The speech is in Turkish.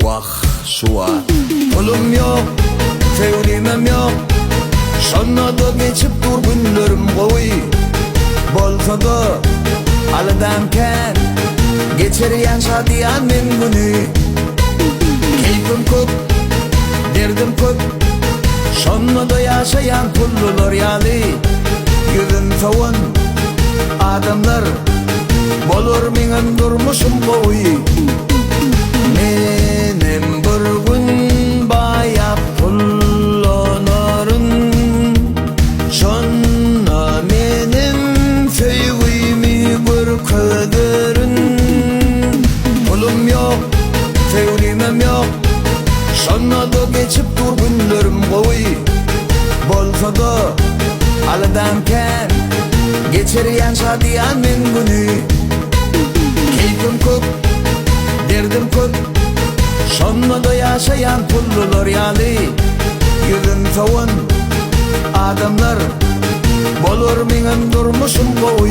Vah suva pulum yok, tevlimem yok. Şonna da geçip dur günlerim koy. Bolsa da alıdanken geçiriyen şadiyan men günü. Keyfim köp, derdim köp. Şonna da yaşayan pullular yali. Yüzün savun adamlar bolur menin durmuşum koy. Menim bir gün bayap pullanarın. Şonna menim sevgimi bir kıdırın. Pulum yok, tevlimem yok. Şonna da geçip dur günlerim koy. Bolsa da alıdanken geçiriyen şadiyan men günü. Keyfim köp, derdim köp. Şonna da yaşayan pullular yali. Yüzün savun adamlar bolur menin durmuşum koy.